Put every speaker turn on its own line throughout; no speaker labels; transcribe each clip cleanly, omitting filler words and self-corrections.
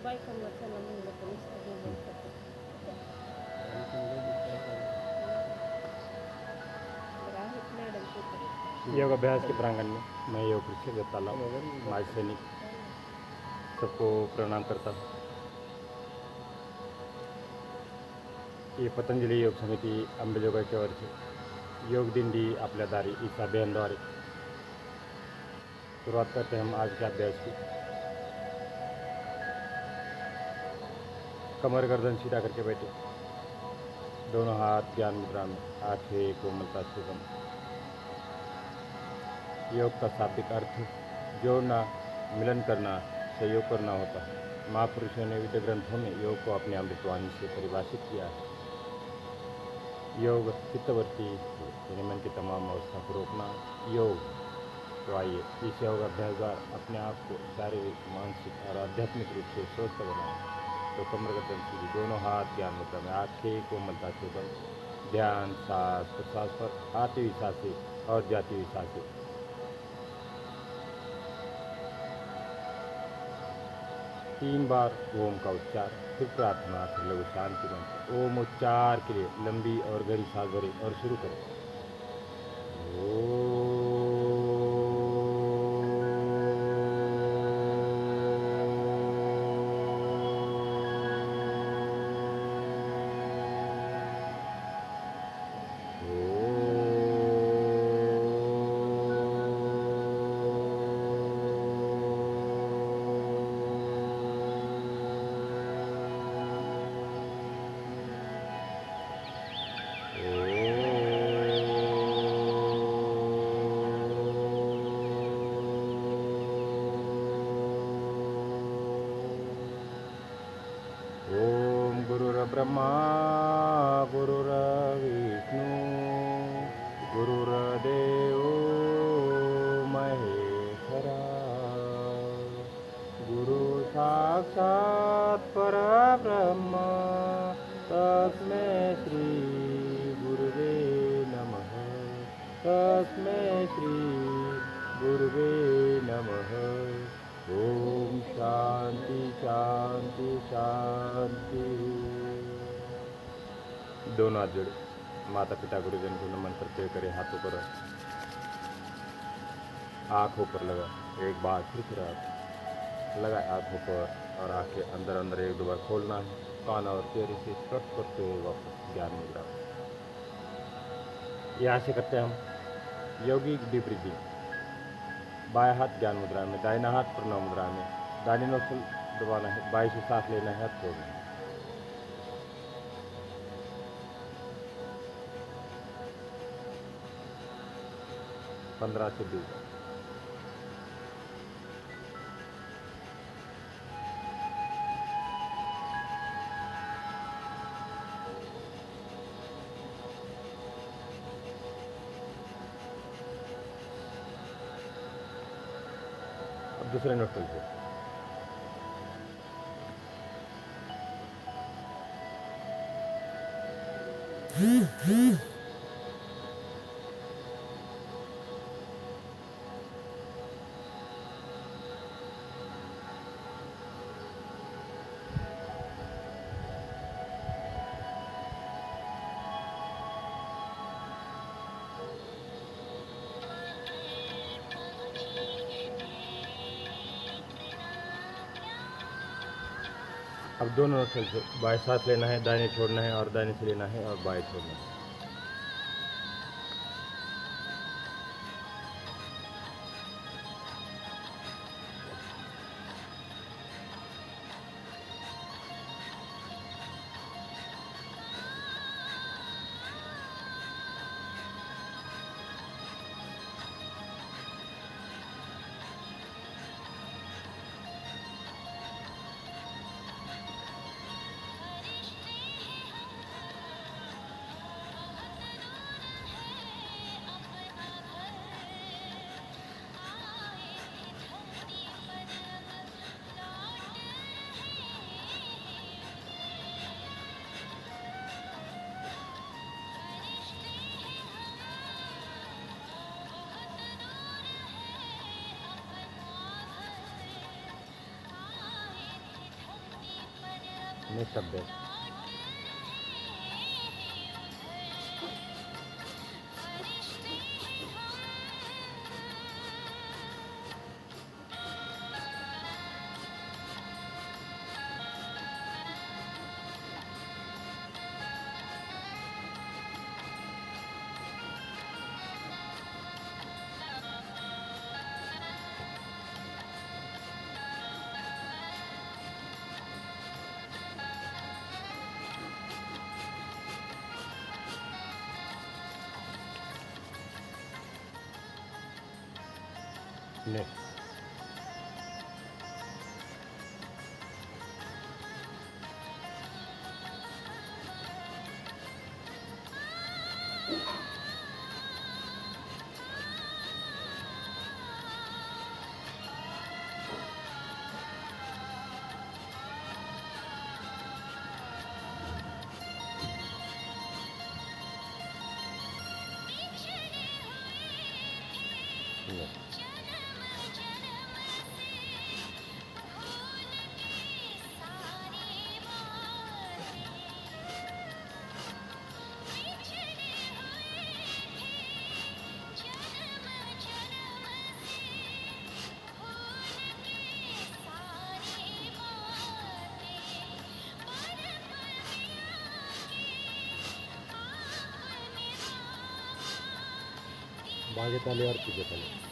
बायकांना चला म्हणलं तर नुसतं हो म्हणतात. बरं आहेत मॅडम ते पण.
योग अभ्यास के प्रांगण में मैं योग प्रशिक्षक दत्ताला माज सैनिक सबको प्रणाम करता हूँ। ये पतंजली योग समिती अंबेजोगाईच्या वरचे योग दिंडी आपल्या दारी इस अभियानद्वारे शुरुआत करते हैं हम आज के अभ्यास की। कमर गर्दन सीधा करके बैठे, दोनों हाथ ज्ञान मुद्रा में, आंखें कोमलता से बंद। योग का शाब्दिक अर्थ जोड़ना, मिलन करना, सहयोग करना होता है। महापुरुषों ने विविध ग्रंथों में योग को अपने अमृतवाणी से परिभाषित किया है। योग चित्तवृत्ति यानी मन की तमाम अवस्था को रोकना योग। तो आइए इस योग अभ्यास द्वारा अपने आप को शारीरिक, मानसिक और आध्यात्मिक रूप से स्वस्थ बनाएं। तो कमर गर्दन सीधी, दोनों हाथ ज्ञान मुद्रा में, आंखें कोमलता से बंद। ध्यान सांस प्रश्वास पर, आती हुई सांसें और जाती हुई सांसें। 3 बार ओम का उच्चार, फिर प्रार्थना, फिर लघु शांति मंत्र। ओम उच्चार के लिए लंबी और गहरी सांस भरें और शुरू करें। ओम गुरुर्ब्रह्मा गुरुर्विष्णु गुरुर्देवो महेश्वरा, गुरु साक्षात् परब्रह्म तस्मै श्री गुरुवे नमः। तस्मै श्री गुरुवे नमः। ओम शांति शांति शांति। दोनों हाथ जोड़े, माता पिता गुरुजन को नमन करते हुए करें हाथों पर, आँखों पर लगा। एक बार फिर हाथ लगा आँखों पर और आँखें अंदर अंदर एक दो बार खोलना है। कान और चेहरे से स्पर्श करते हुए वापस ज्ञान मुद्रा। यहाँ से करते हैं हम यौगिक डीप ब्रीदिंग। बाएं हाथ ज्ञान मुद्रा में, दाहिना हाथ प्रणव मुद्रा में। दाहिने नोस्ट्रिल दबाना है, बाएं से सांस लेना है, छोड़ना है। पंद्रह से 20 बार। अब दूसरे नोस्ट्रिल से अब दोनों नोस्ट्रिल से बाएं सांस लेना है, दाहिने छोड़ना है, और दाहिने से लेना है और बाएं छोड़ना है। नेक्स्ट अभ्यास। नेक्स्ट। नेक्स्ट। आगे ताली और पीछे ताली।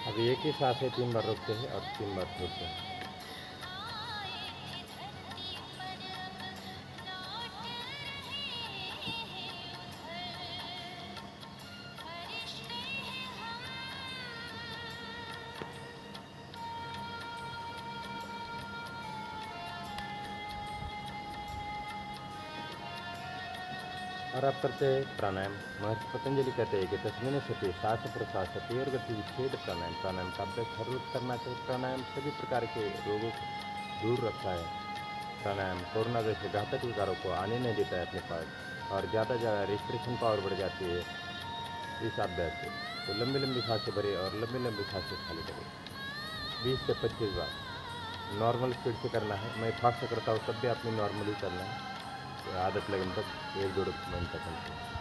अभी एक ही सांस है, 3 बार रोकते हैं और 3 बार छोड़ते हैं। और आप करते हैं प्राणायाम। महर्षि पतंजलि कहते हैं कि तस्मीन सती श्वास प्रश्वास और गति विच्छेद प्राणायाम। प्राणायाम का अभ्यास हर रोज करना चाहिए। प्राणायाम सभी प्रकार के रोगों को दूर रखता है। प्राणायाम कोरोना जैसे घातक विकारों को आने नहीं देता है अपने पास, और ज़्यादा रिस्पिरेशन पावर बढ़ जाती है इस अभ्यास से। तो लंबी लंबी सांसें भरें और लंबी लंबी सांसें खाली करें। 20 से 25 बार नॉर्मल स्पीड से करना है। मैं फास्ट से करता हूँ, तब भी आपने नॉर्मली करना है। आदत लगने तक 1-2 मिनट तक करते हैं।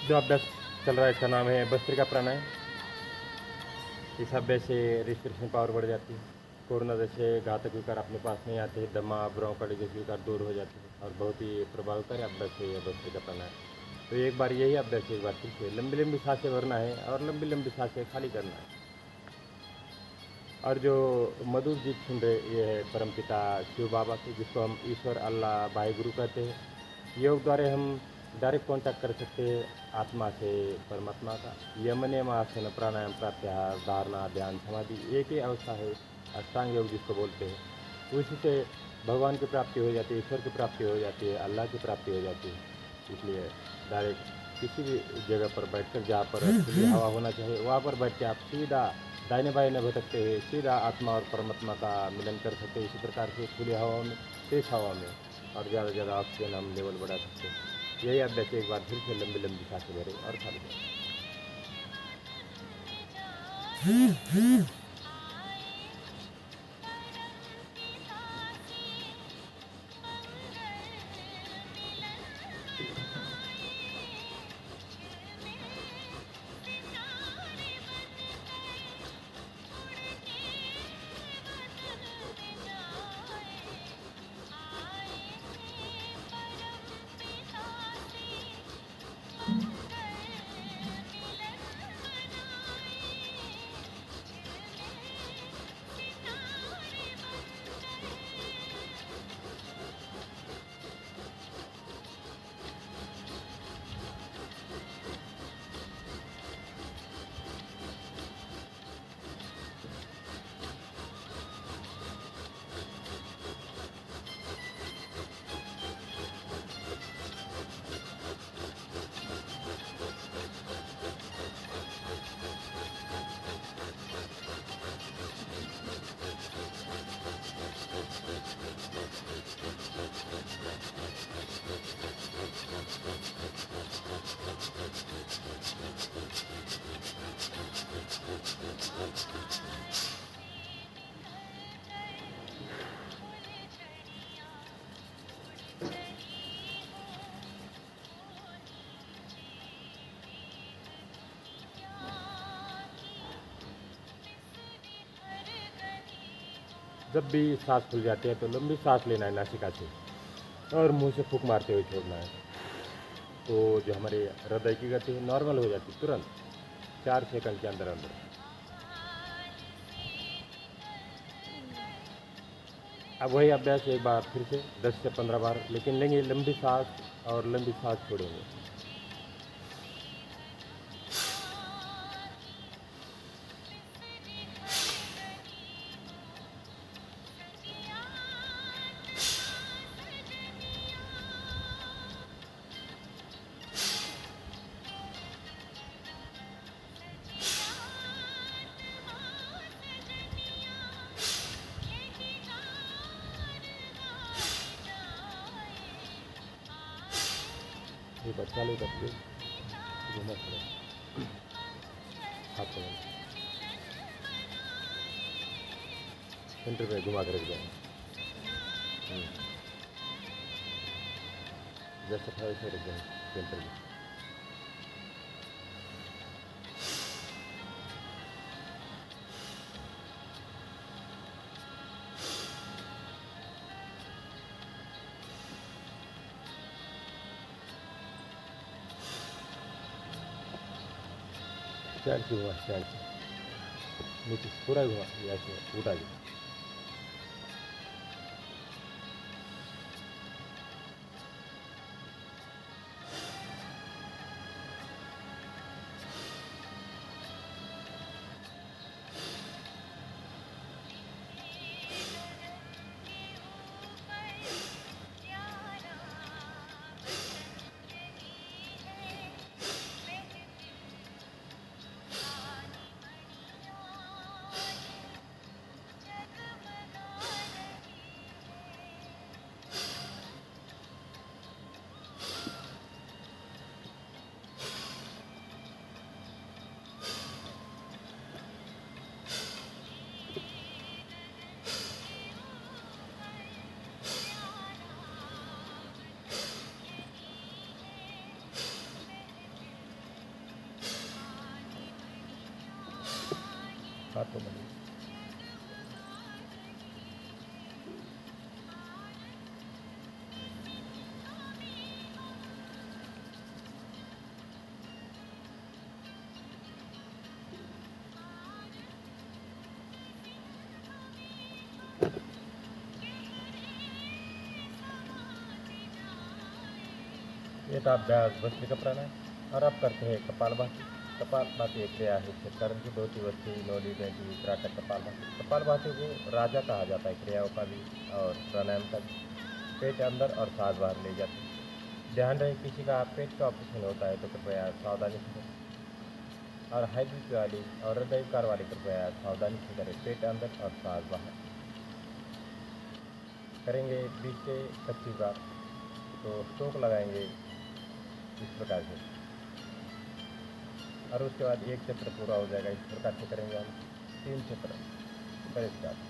जो अभ्यास चल रहा है इसका नाम है भस्त्रिका प्राणायाम। इस अभ्यास से रिस्पिरेशन पावर बढ़ जाती है। कोरोना जैसे घातक विकार अपने पास नहीं आते, दमा ब्रोंकाइटिस जैसे विकार दूर हो जाते हैं और बहुत ही प्रभावकारी अभ्यास है यह भस्त्रिका प्राणायाम। तो एक बार यही अभ्यास एक बार फिर से लंबी लंबी सांसें भरना है और लंबी लंबी सांसें खाली करना है। और जो मधुर गीत सुन रहे ये है परमपिता शिव बाबा के, जिसको हम ईश्वर अल्लाह भाई गुरु कहते हैं। योग द्वारा हम डायरेक्ट कांटेक्ट कर सकते हैं आत्मा से परमात्मा का। यम नियम आसन प्राणायाम प्रत्याहार धारणा ध्यान समाधि एक ही अवस्था है, अष्टांग योग जिसको बोलते हैं। उसी से भगवान की प्राप्ति हो जाती है, ईश्वर की प्राप्ति हो जाती है, अल्लाह की प्राप्ति हो जाती है। इसलिए डायरेक्ट किसी भी जगह पर बैठकर जहाँ पर खुली हवा होना चाहिए वहाँ पर बैठ के आप सीधा दाहिने बाएं भटकते हुए सीधा आत्मा और परमात्मा का मिलन कर सकते हैं। इसी प्रकार से खुली हवा में, तेज हवा में और ज़्यादा से ज़्यादा ऑक्सीजन हम लेवल बढ़ा सकते हैं। यही अभ्यास एक बार फिर से लंबी लंबी सांसें भरें और खाली करें। जब भी सांस खुल जाती है तो लंबी सांस लेना है नासिका से और मुंह से फूंक मारते हुए छोड़ना है। तो जो हमारे हृदय की गति है नॉर्मल हो जाती है तुरंत 4 सेकंड के अंदर अंदर। अब वही अभ्यास एक बार फिर से 10 से 15 बार, लेकिन लेंगे लंबी सांस और लंबी सांस छोड़ेंगे। एक बार चालू करके घूमना पड़ेगा हाथ को सेंटर में घुमा कर रख जाएंगे। जैसा था वैसे रख जाएंगे सेंटर में। स्टैंड से घुमा, स्टैंड से नीचे पूरा घुमा, ऐसे उठा गया। हाथों में शीताभ्यास भस्त्रिका प्राणायाम। और अब करते हैं कपालभाति। कपालभाति एक क्रिया है कारण की धोती वस्ती नोली बेटी उत्तराखंड कपालभाति। कपालभाति को राजा कहा जाता है, क्रियाओं का भी और प्राणायाम का भी। पेट अंदर और सांस बाहर ले जाते हैं। ध्यान रहे किसी का पेट का ऑपरेशन होता है तो कृपया सावधानी से करें, और हाई बीपी वाली और हृदय विकार वाली कृपया सावधानी से करें। पेट अंदर और सांस बाहर करेंगे 20 से 25 बार, तो स्ट्रोक लगाएंगे इस प्रकार से, और उसके बाद एक चक्र पूरा हो जाएगा। इस प्रकार से करेंगे हम 3 चक्र। करें स्टार्ट।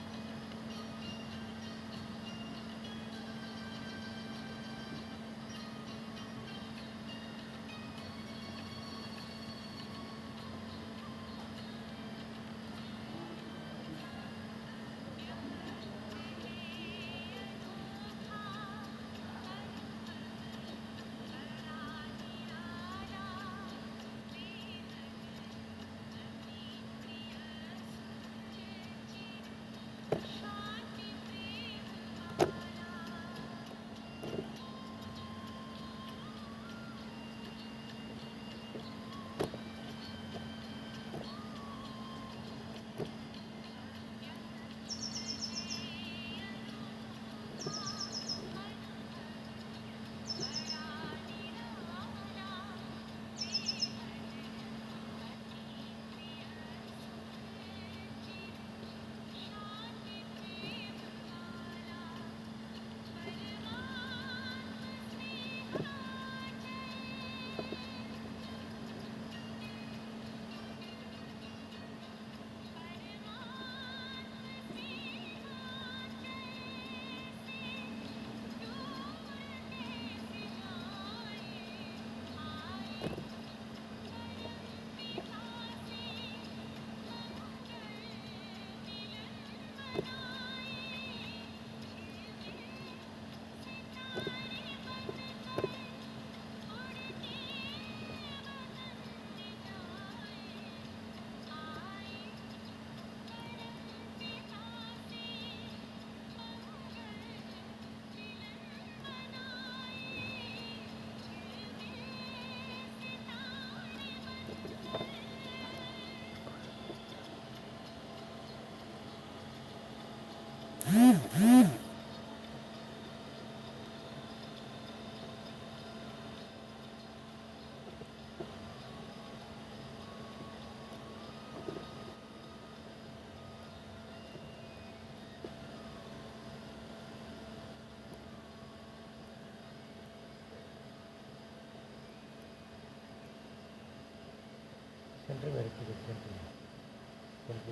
सेंटर में रखिए, सेंटर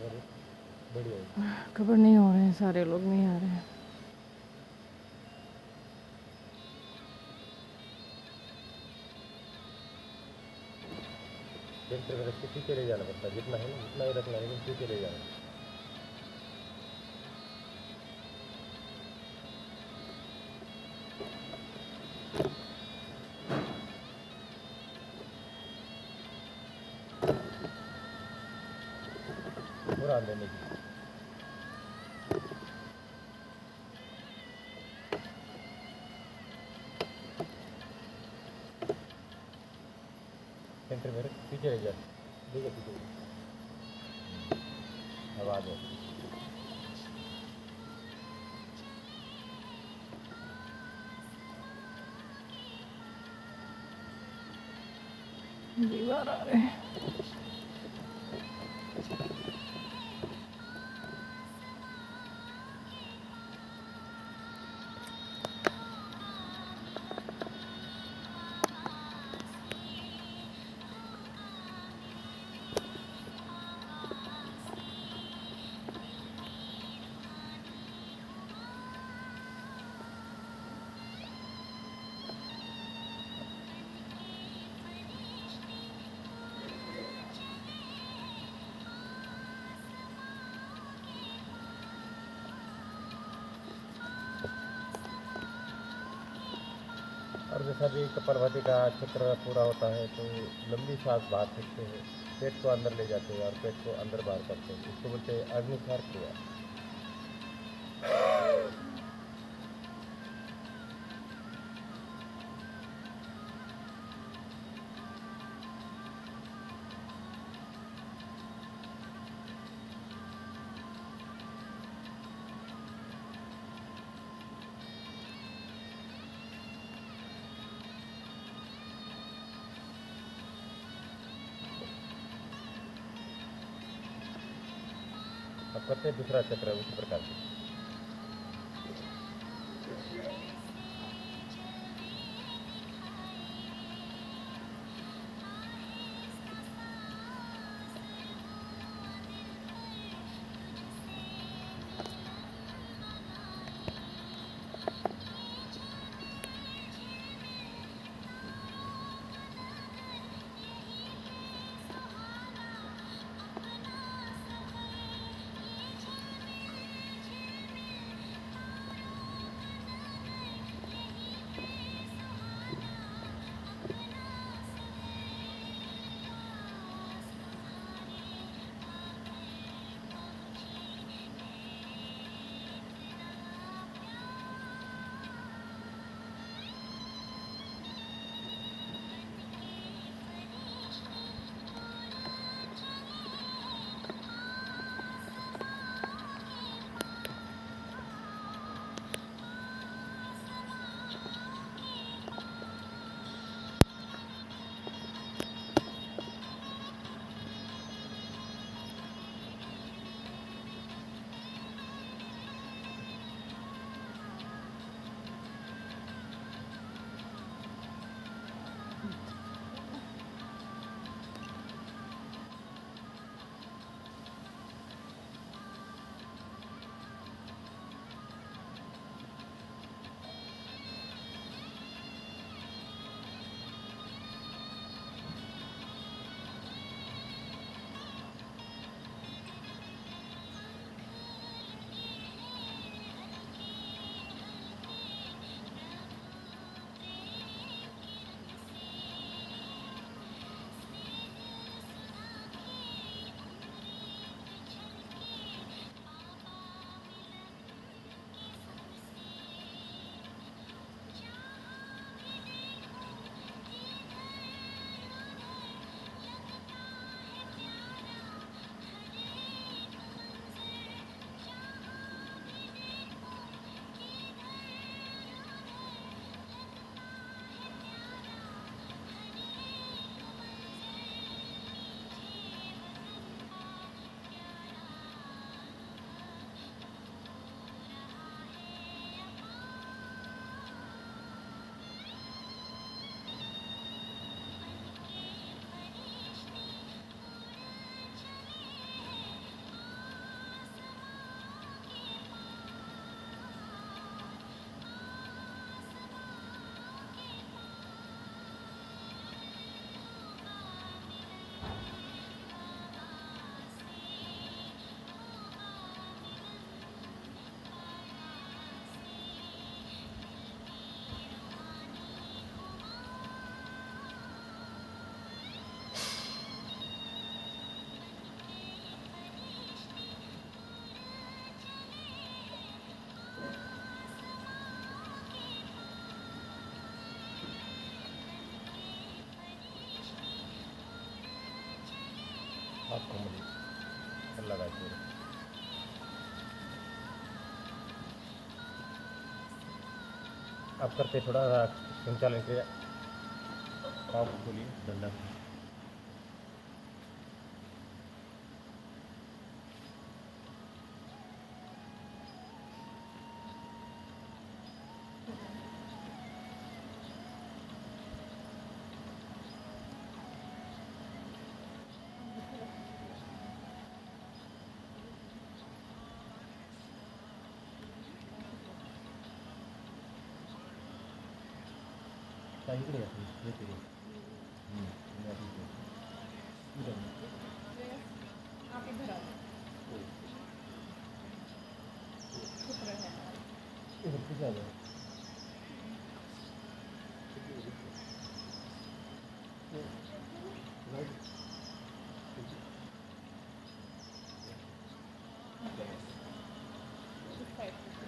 में बढ़िया।
खबर नहीं हो रहे हैं, सारे लोग नहीं आ रहे हैं।
सेंटर में रख के पीछे ले जाना पड़ता है, जितना है ना उतना ही रखना है, लेकिन पीछे ले जाना। पूरा लेने की सेंटर में रख, पीछे ले जा, ठीक है पीछे आवाज़ है।
दीवार आ रहे हैं।
और जैसा भी कपालभाति का चक्र पूरा होता है तो लंबी सांस बाहर फेंकते हैं, पेट को अंदर ले जाते हैं और पेट को अंदर बाहर करते हैं। इसको बोलते हैं अग्निसार क्रिया। अब करते हैं दूसरा चक्र उसी प्रकार से। आपको मुझे लगा के आप करते थोड़ा संचालन क्रिया आप बोलिए डंडा इकडे
आप इधर आओ शुक्र है इस साइड से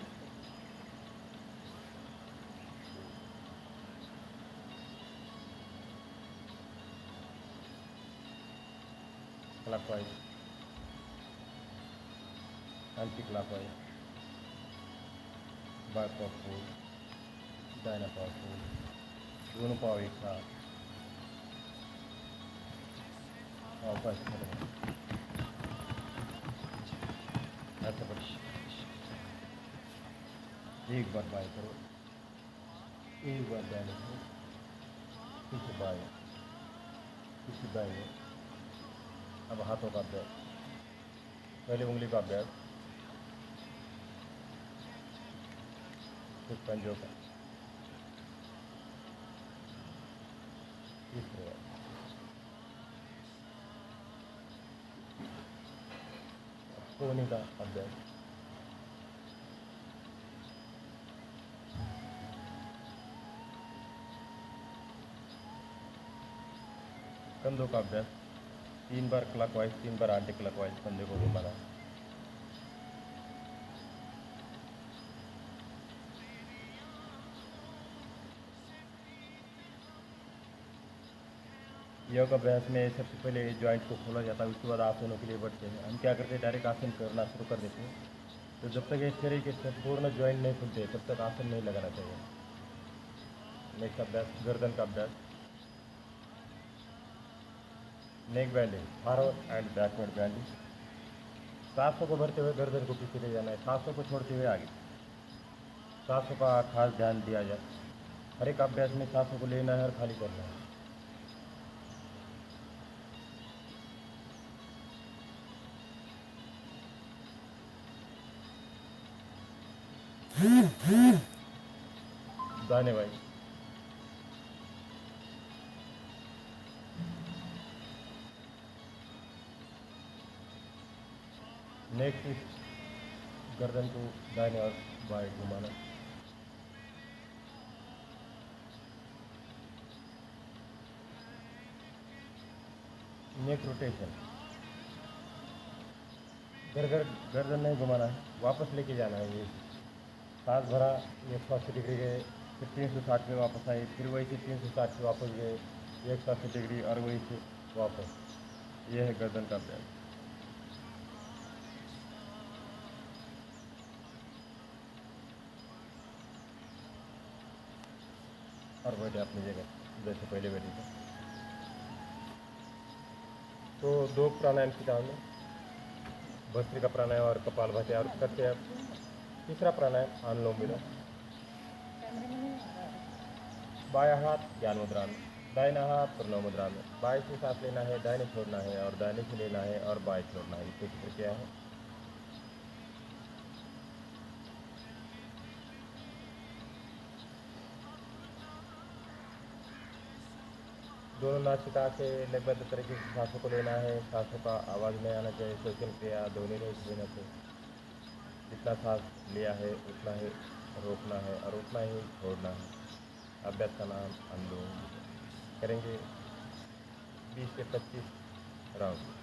clockwise, anti-clockwise, back of foot, दाहिना पाँव foot, दोनों पाँव एक साथ वापस करें। ऐसा करो, एक बार बाय करो, एक बार दाएं करो, फिर बाएं, फिर दाएं। अब हाथों का अभ्यास, पहले उंगली का अभ्यास, फिर पंजों का, इस प्रकार कोहनी का अभ्यास, कंधों का अभ्यास, 3 बार क्लॉकवाइज, 3 बार एंटी क्लॉकवाइज कंधे को घुमाना। योग अभ्यास में सबसे पहले जॉइंट को खोला जाता है, उसके बाद आसनों के लिए बढ़ते हैं। हम क्या करते हैं, डायरेक्ट आसन करना शुरू कर देते हैं। तो जब तक इस शरीर के संपूर्ण जॉइंट नहीं खुलते तब तक आसन नहीं लगाना चाहिए। नेक्स्ट अभ्यास, गर्दन का अभ्यास, neck bending, forward and backward bending. सांसों को भरते हुए गर्दन को पीछे ले जाना है, सांसों को छोड़ते हुए आगे। सांसों का खास ध्यान दिया जाए, हर एक अभ्यास में सांसों को लेना है और खाली करना है। दाने भाई, नेक्स्ट गर्दन को दाहिने और बाएं घुमाना। नेक रोटेशन, गर्दन नहीं घुमाना है, वापस लेके जाना है। ये सांस भरा 180 डिग्री गए, फिर 360 में वापस आए, फिर वही से 360 से वापस गए, 180 डिग्री और वही से वापस। यह है गर्दन का अभ्यास। और बैठे अपनी जगह जैसे पहले बैठे थे। तो 2 प्राणायाम सिखाओ में, भस्त्रिका प्राणायाम और कपालभाति और करते हैं। तीसरा प्राणायाम अनुलोम विलोम।
कैमरे में नहीं आ रहा है।
बायां हाथ ज्ञान मुद्रा में, दाहिना हाथ प्रणव मुद्रा में। बाएं से सांस लेना है, दाहिने छोड़ना है, और दाहिने से लेना है और बाएं छोड़ना है। इसको चित्र क्या है। दोनों नासिका से लयबद्ध तरीके से सांसों को लेना है, सांसों का आवाज़ नहीं आना चाहिए। श्वसन क्रिया दोनों नहीं देना चाहिए। जितना सांस लिया है उतना ही रोकना है और उतना ही छोड़ना है। अभ्यास का नाम अनुलोम विलोम। करेंगे 20 से 25 राउंड।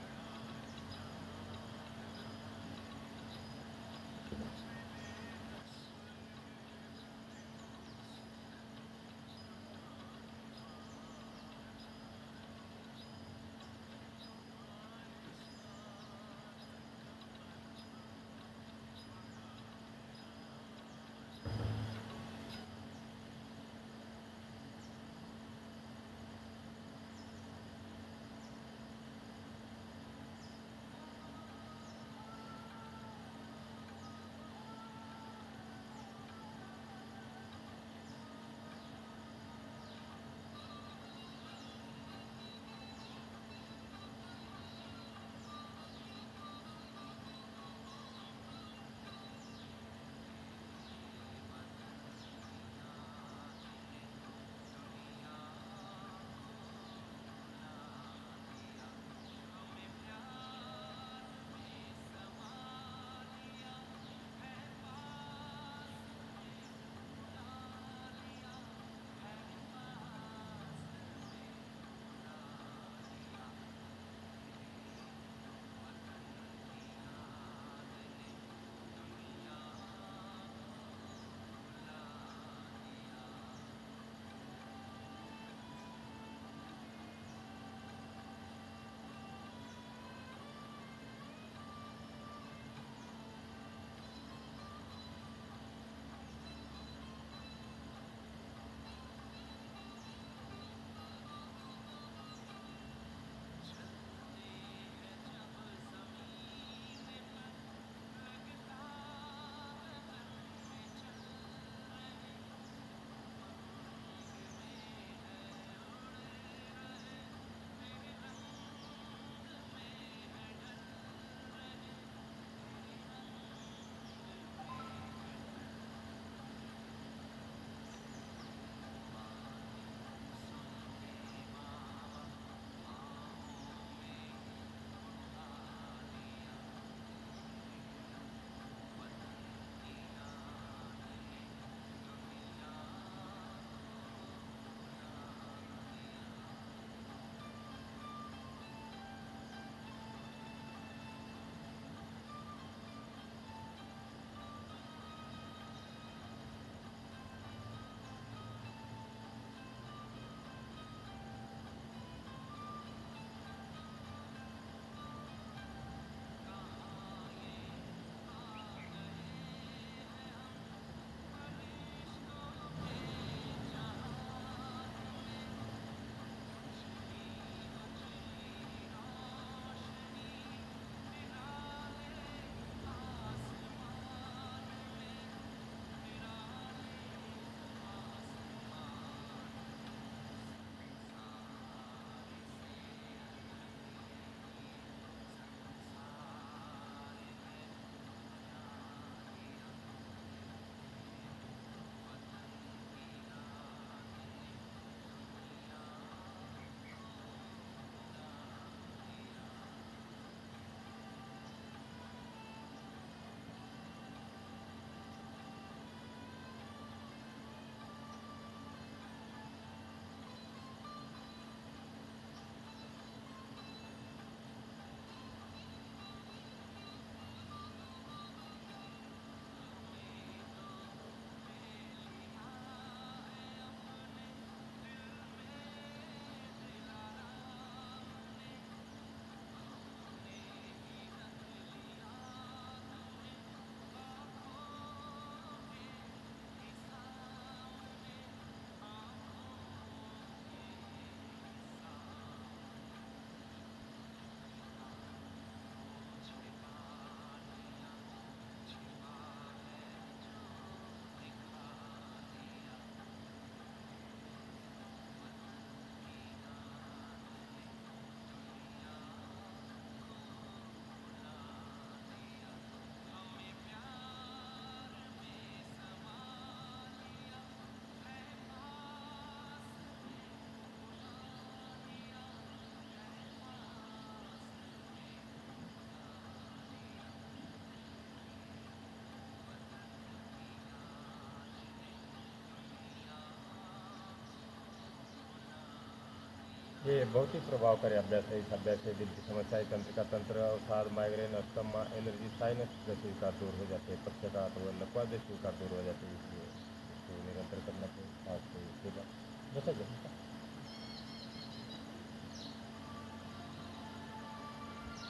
ये बहुत ही प्रभावकारी अभ्यास है। इस अभ्यास से दिल की समस्याएं, तंत्रिका तंत्र, अवसाद, माइग्रेन, अस्थमा, एनर्जी, साइनस जैसे विकार दूर हो जाते हैं, पक्षाघात व लकवा जैसे विकार दूर हो जाते हैं। इसलिए इसको निरंतर करना चाहिए। आज से इसके बाद जैसा जैसा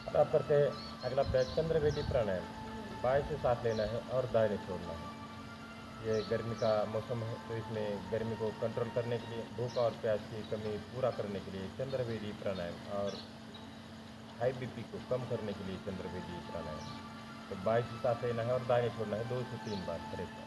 अब आप करते हैं अगला अभ्यास चंद्रवेदी प्राणायाम। बाएं से सांस लेना है और दाहिने छोड़ना है। ये गर्मी का मौसम है, तो इसमें गर्मी को कंट्रोल करने के लिए, भूख और प्यास की कमी पूरा करने के लिए चंद्रवेदी प्राणायाम, और हाई बीपी को कम करने के लिए चंद्रवेदी प्राणायाम। तो 22 सांस लेना है और दाहिने छोड़ना है 2 से 3 बार हर एक बार।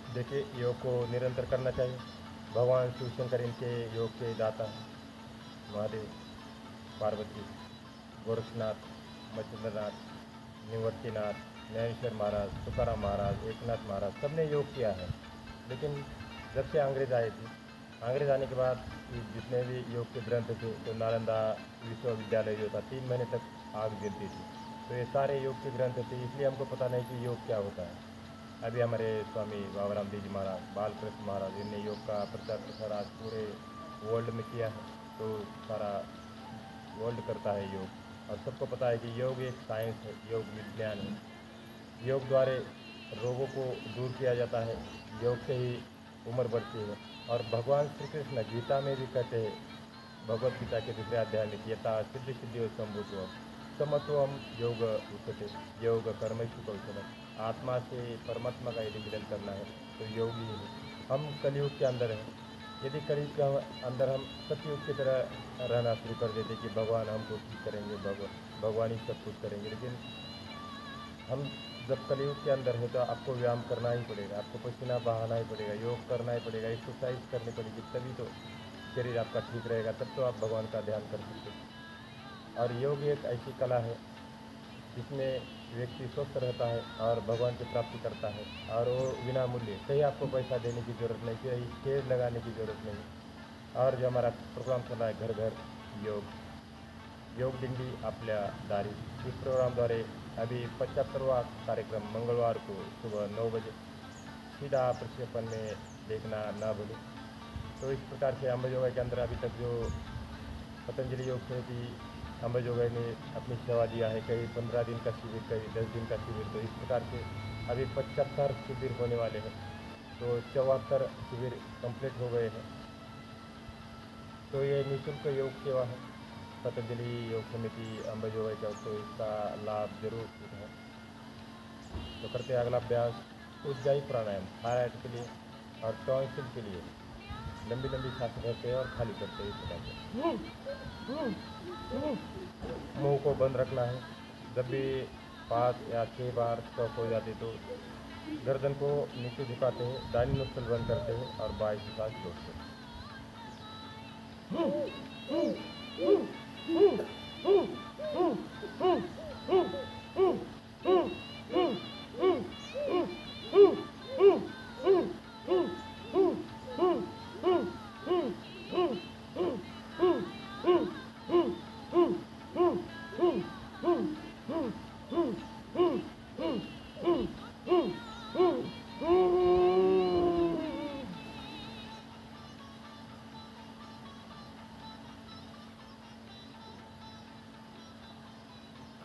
देखिए, योग को निरंतर करना चाहिए। भगवान शिव शंकर इनके योग के दाता हैं। महादेव, पार्वती, गोरखनाथ, मच्छिंद्रनाथ, निवृत्तिनाथ, ज्ञानेश्वर महाराज, तुकाराम महाराज, एकनाथ महाराज, सबने योग किया है। लेकिन जब से अंग्रेज आए थे, अंग्रेज आने के बाद ये जितने भी योग के ग्रंथ थे, तो नालंदा विश्वविद्यालय जो था 3 महीने तक आग जलती थी। तो ये सारे योग के ग्रंथ थे, इसलिए हमको पता नहीं कि योग क्या होता है। अभी हमारे स्वामी बाबा रामदेव जी महाराज, बालकृष्ण महाराज, इनने योग का प्रचार प्रसार आज पूरे वर्ल्ड में किया है। तो सारा वर्ल्ड करता है योग, और सबको पता है कि योग एक साइंस है, योग विज्ञान है। योग द्वारा रोगों को दूर किया जाता है, योग से ही उम्र बढ़ती है। और भगवान श्री कृष्ण गीता में भी कहते हैं, भगवत गीता के 2 अध्याय में, यथा सिद्धि सिद्धि संभूत्व समत्वम योग उच्यते, योग कर्मसु कौशलम। आत्मा से परमात्मा का यदि मिलन करना है तो योग ही है। हम कलयुग के अंदर हैं। यदि कलयुग के अंदर हम सतयुग की तरह रहना शुरू कर देते कि भगवान हमको ठीक करेंगे, भगवान ही सब कुछ करेंगे, लेकिन हम जब कलयुग के अंदर है तो आपको व्यायाम करना ही पड़ेगा, आपको पसीना बहाना ही पड़ेगा, योग करना ही पड़ेगा, एक्सरसाइज करनी पड़ेगी, तभी तो शरीर आपका ठीक रहेगा, तब तो आप भगवान का ध्यान कर सकते हैं। और योग एक ऐसी कला है जिसमें व्यक्ति स्वस्थ रहता है और भगवान की प्राप्ति करता है, और वो बिना मूल्य, कहीं आपको पैसा देने की ज़रूरत नहीं, कहीं शेयर लगाने की ज़रूरत नहीं। और जो हमारा प्रोग्राम चल रहा है घर घर योग दिंडी आपल्या दारी, इस प्रोग्रामद्वारे अभी 75वां कार्यक्रम मंगलवार को सुबह 9 बजे सीधा प्रक्षेपण में देखना ना भूलें। तो इस प्रकार से अम्बाजोगाई के अंदर अभी तक जो पतंजलि योग समिति अम्बाजोगाई ने अपनी सेवा दिया है, कहीं 15 दिन का शिविर, कहीं 10 दिन का शिविर, तो इस प्रकार से अभी 75 शिविर होने वाले हैं। तो 74 शिविर कंप्लीट हो गए हैं। तो ये निःशुल्क योग सेवा है पतंजलि योग समिति अम्बाजोगाई का, तो इसका लाभ जरूर उठाएं। तो करते हैं अगला अभ्यास उज्जाई प्राणायाम, थायराइड के लिए और टॉन्सिल के लिए। लंबी लंबी सांसें भरते हैं और खाली करते हैं। इस प्रकार से मुंह को बंद रखना है। जब भी 5 या 6 बार स्टॉप हो जाते तो गर्दन को नीचे झुकाते हैं, दाहिनी नोस्ट्रिल बंद करते हैं और बाएं की सांस छोड़ते हैं।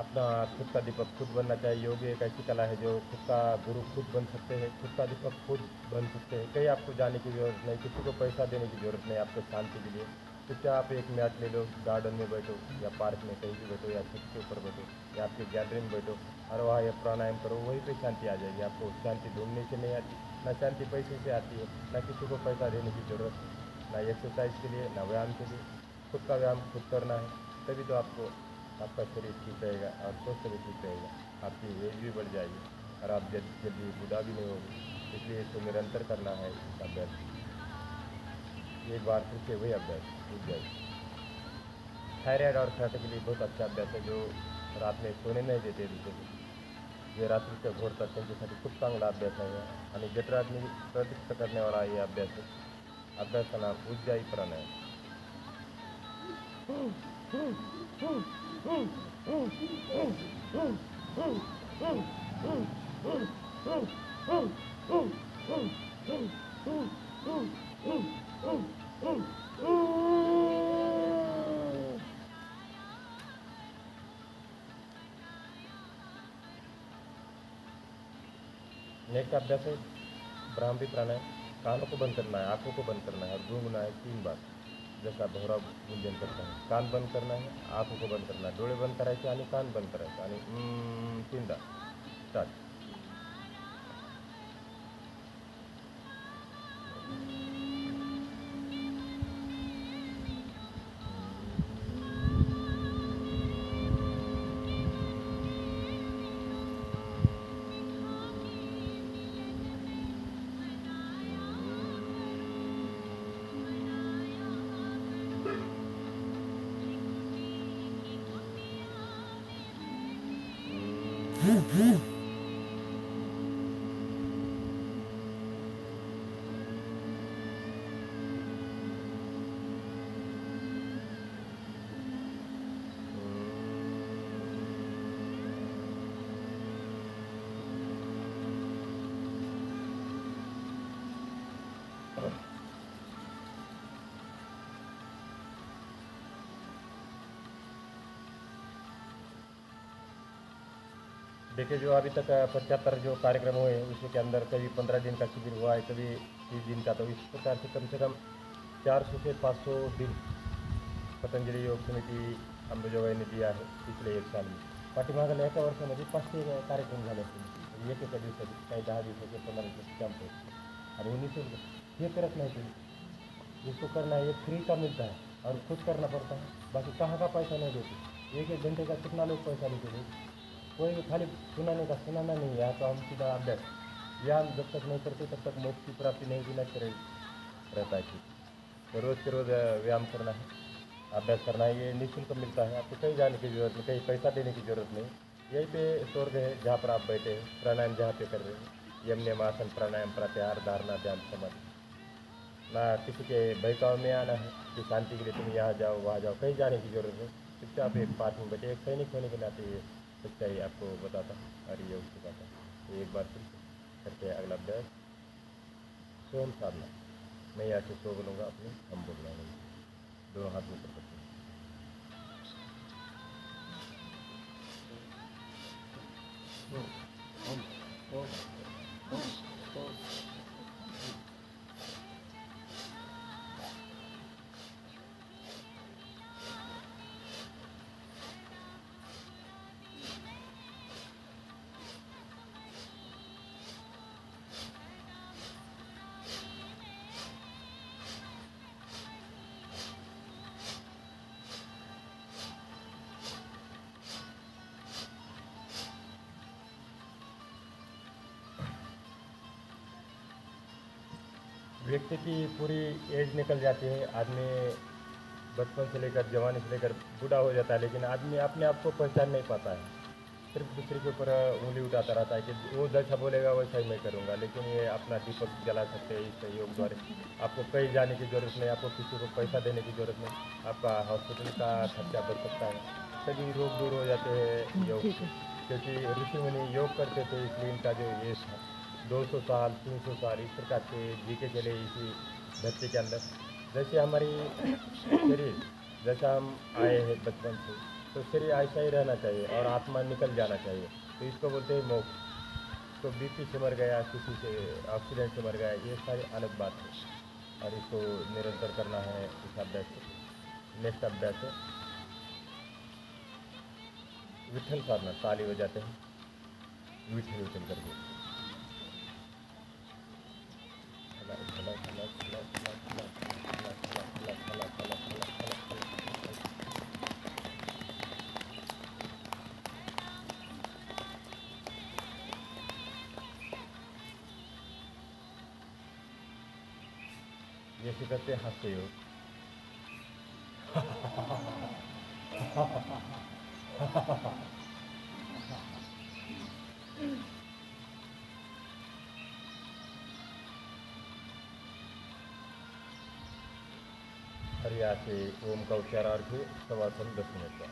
अपना खुद का दीपक खुद बनना चाहिए। योग एक ऐसी कला है जो खुद का गुरु खुद बन सकते हैं, खुद का दीपक खुद बन सकते हैं। कहीं आपको जाने की ज़रूरत नहीं, किसी को पैसा देने की ज़रूरत नहीं आपको शांति के लिए। चुपचाप एक मैट ले लो, गार्डन में बैठो या पार्क में कहीं भी बैठो या छत के ऊपर बैठो या आपके गैलरी में बैठो और वहाँ ये प्राणायाम करो, वहीं पे शांति आ जाएगी। आपको शांति ढूंढने से नहीं आती, ना शांति पैसे से आती है, ना किसी को पैसा देने की ज़रूरत है, ना एक्सरसाइज के लिए, ना व्यायाम के लिए। खुद का व्यायाम खुद करना है, तभी तो आपको आपका शरीर ठीक रहेगा और स्वस्थ भी ठीक रहेगा, आपकी एज भी बढ़ जाएगी और आप जल्दी बूढ़ा भी नहीं होगी। इसलिए इसको निरंतर करना है इसका अभ्यास। एक बार फिर से वही अभ्यास रुक जाए। थायराइड और फैट के लिए बहुत अच्छा अभ्यास है, जो रात में सोने नहीं देते दूसरे को, जे रात्रीचं घोर त्यांच्यासाठी खूप चांगला अभ्यास आहे आणि जठराग्नी प्रदीप्त करण्यावाला ये अभ्यास है। अभ्यास का नाम उज्जाई प्राणायाम। नेक्स्ट अभ्यास है ब्राह्मी प्राणायाम। कानों को बंद करना है, आंखों को बंद करना है और गूंगना है 3 बार, जैसा भौरा गुंजन करता है। कान बंद करना है, आंखों को बंद करना है, डोळे बंद करायचे आणि कान बंद करायचे आणि 3दा स्टार्ट। देखिए, जो अभी तक 75 जो कार्यक्रम हुए हैं उसी के अंदर कभी 15 दिन का शिविर हुआ है, कभी 30 दिन का, तो इस प्रकार से कम 400 से 500 दिन पतंजलि योग समिती अंबेजोगाईने दिया आहे पिछले 1 साल में। पाठीमागल्या एका वर्षामध्ये 500 कार्यक्रम झाले असतील, एक एका दिवसाचे, काही 10 दिवसाचे, 15 दिवसाचे कॅम्प होते आणि हे निःशुल्क हे करत नहीं तुम्ही। जिसको करना है ये फ्री का मिलता है और खुद करना पड़ता है, बाकी कहाँ का पैसा नहीं देते। 1-1 घंटे का कितना लोग पैसा लेते हैं, कोई भी खाली सुनाने का सुनाना नहीं है। तो हम सीधा अभ्यास व्यायाम जब तक नहीं करते तब तक मोक्ष की प्राप्ति नहीं भी नहीं रहता है। तो रोज़ के रोज़ व्यायाम करना है, अभ्यास करना है, ये निःशुल्क मिलता है। आपको कहीं जाने की ज़रूरत नहीं, कहीं पैसा देने की ज़रूरत नहीं। यहीं पे स्वर्ग है जहाँ पर आप बैठे हैं, प्राणायाम जहाँ पे कर रहे हैं, यम नियम आसन प्राणायाम प्रत्याहार धारणा ध्यान समाधि। ना किसी के बहकाव में आना है कि शांति के लिए तुम यहाँ जाओ वहाँ जाओ, कहीं जाने की ज़रूरत है। चुपचाप एक पार्क में बैठे, एक सैनिक होने के नाते ये सच्चाई आपको बताता और ये सिखाता। तो एक बार फिर करते हैं अगला अभ्यास, स्वयं साधना। मैं यहाँ से सो बोलूँगा, अपने हम बोलना, दोनों हाथ ऊपर करते हैं। व्यक्ति की पूरी एज निकल जाती है, आदमी बचपन से लेकर जवानी से लेकर बूढ़ा हो जाता है, लेकिन आदमी अपने आप को पहचान नहीं पाता है। सिर्फ दूसरे के ऊपर उंगली उठाता रहता है कि वो जैसा बोलेगा वैसा ही मैं करूँगा। लेकिन ये अपना दीपक जला सकते हैं इस योग द्वारा। आपको कहीं जाने की ज़रूरत नहीं, आपको किसी को पैसा देने की ज़रूरत नहीं, आपका हॉस्पिटल का खर्चा बच सकता है, सभी रोग दूर हो जाते हैं योग से। क्योंकि ऋषि मुनि योग करते थे, इसलिए इनका जो ये 200 साल 300 साल इस प्रकार से जी के चले इसी धरती के अंदर। जैसे हमारी शरीर, जैसा हम आए हैं बचपन से, तो शरीर ऐसा ही रहना चाहिए और आत्मा निकल जाना चाहिए। तो इसको बोलते हैं मोक्ष। तो बीपी से मर गया, किसी से एक्सीडेंट से मर गया, ये सारी अलग बात है और इसको निरंतर करना है इस अभ्यास को। नेक्स्ट अभ्यास है विठल साधना। ताली बजाते हैं विठल विठल करके। जैसे करते हास्य योग। और यहाँ से ओम का उच्चारार्थ है सवासन 10 मिनट का।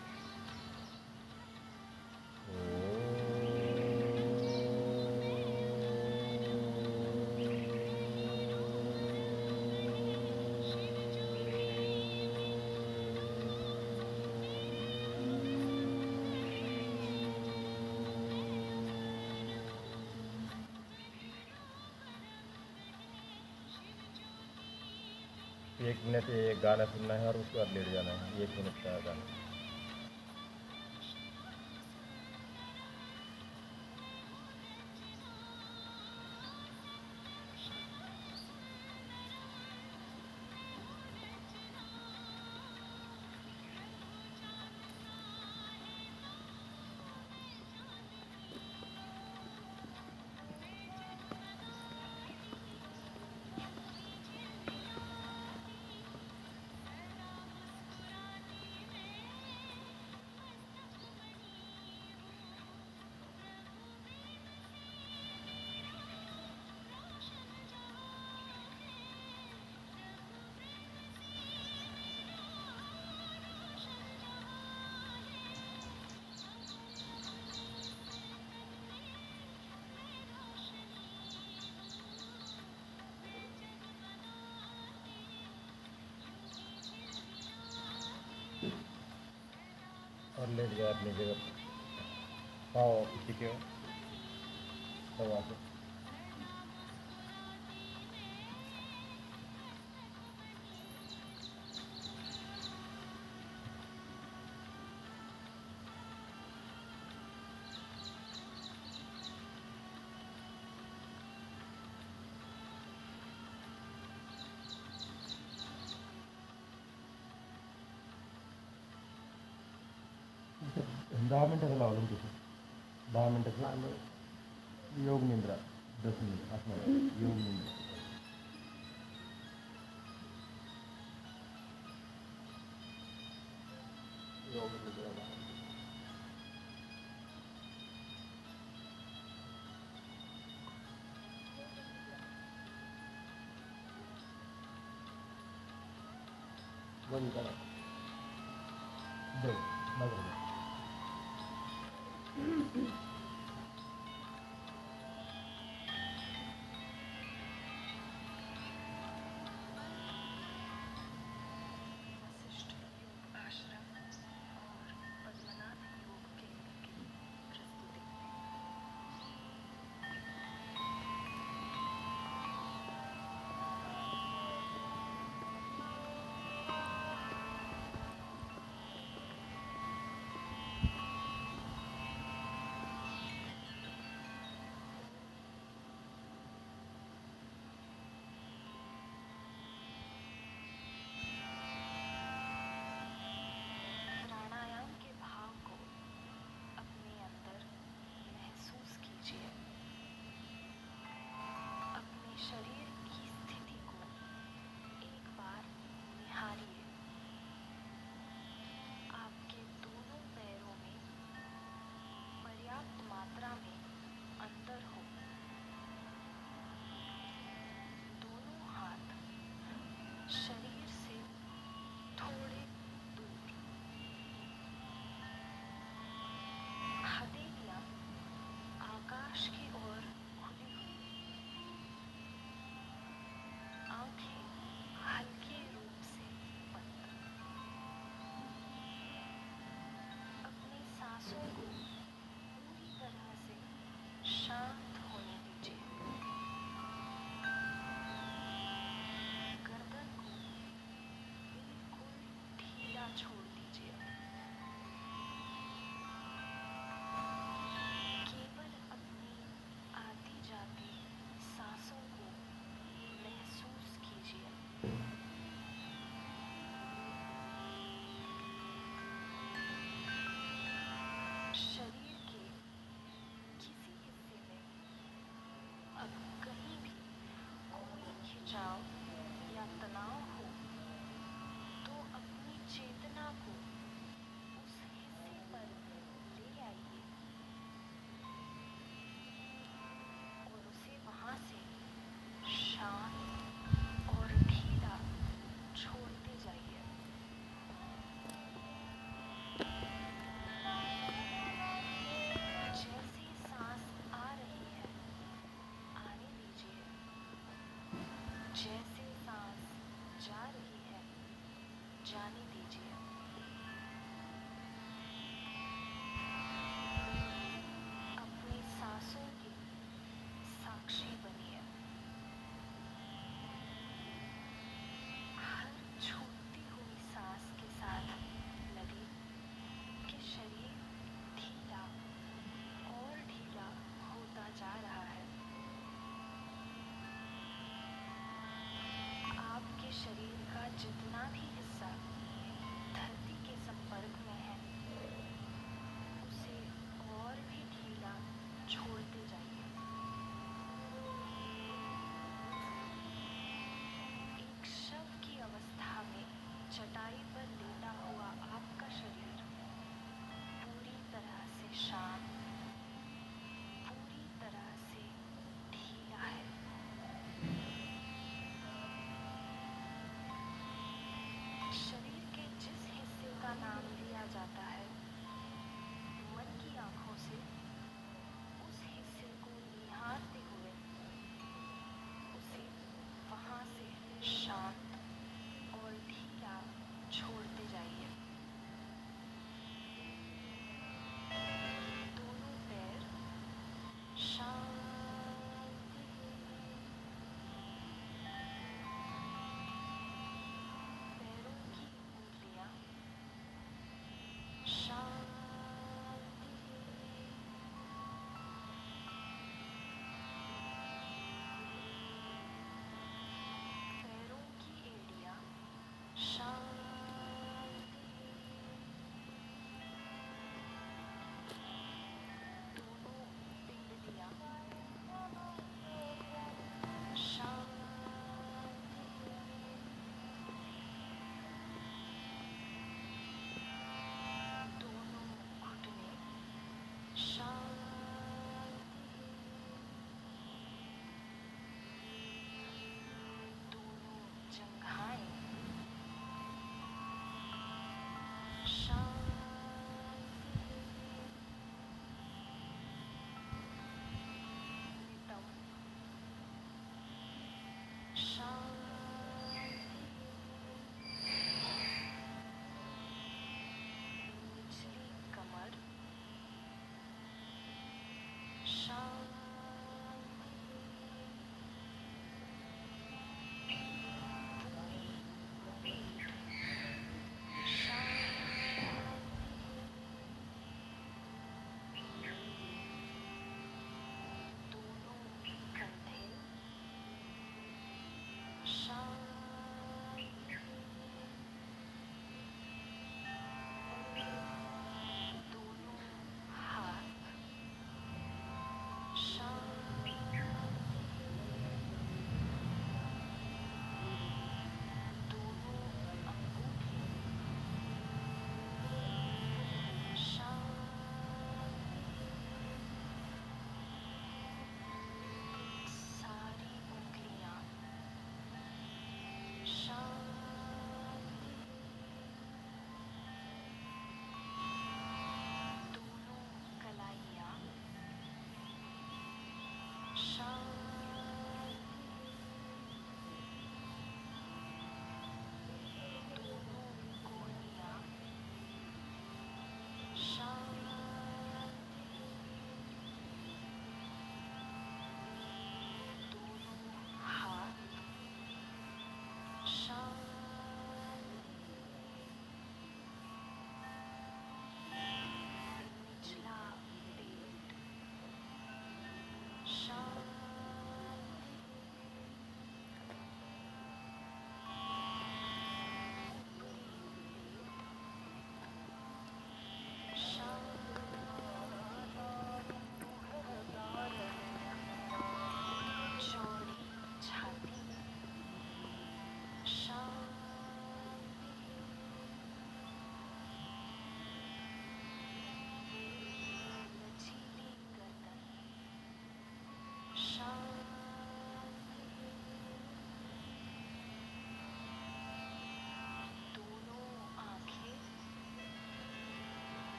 एक मिनट एक गाना सुनना है और उसके बाद लेट जाना है। 1 मिनट का गाना। और लेट जाए अपनी जगह पर। पाओ टिके हो तब आके। दहा मिनटाचं लावलं तिथे 10 मिनटाचं योग निंद्रा 10 मिनिट असणार योग निंद्रा। योग निंद्रा बंद करा। दे बघा।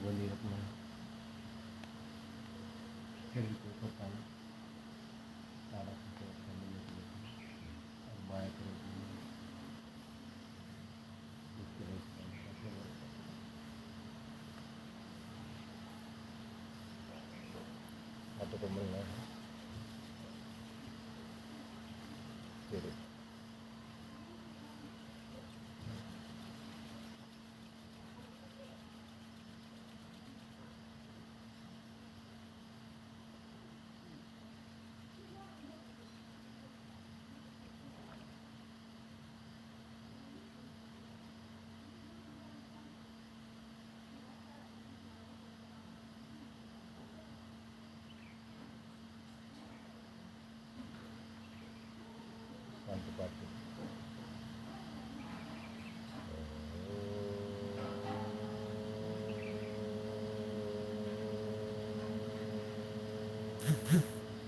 बोली अपना शरीर को पकाना सारा कुछ करने के लिए और बाया करो उसके लिए हाथों को मिलना है फिर शांति पाठ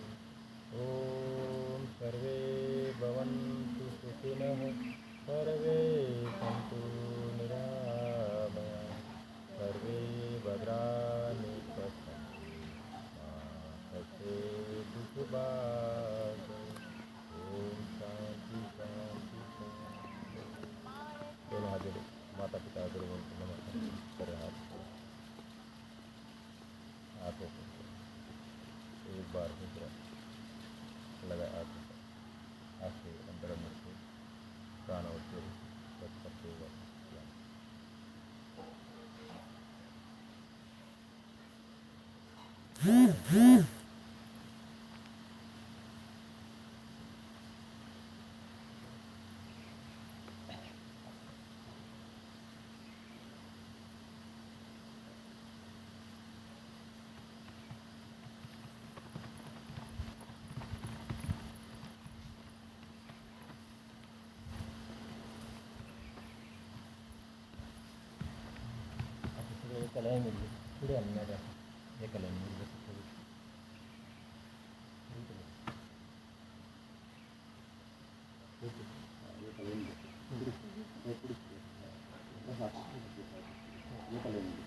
ॐ सर्वे भवन्तु सुखिनः सर्वे सन्तु निरामयाः सर्वे भद्राणि पश्यन्तु मा कश्चित् दुःखभाग् ओम शांति शांति शांति। दोनों हाथ जोड़ो माता पिता गुरुओं को नमस्कार करें हाथों को एक बार दूसरा लगाए हाथों पर हाथ से अंदर अंदर से प्राण और शरीर स्वच्छ करते हुए कलाएँ मिल गई थोड़े अन्य ये कलाएँ मिल गई ये कलाएँ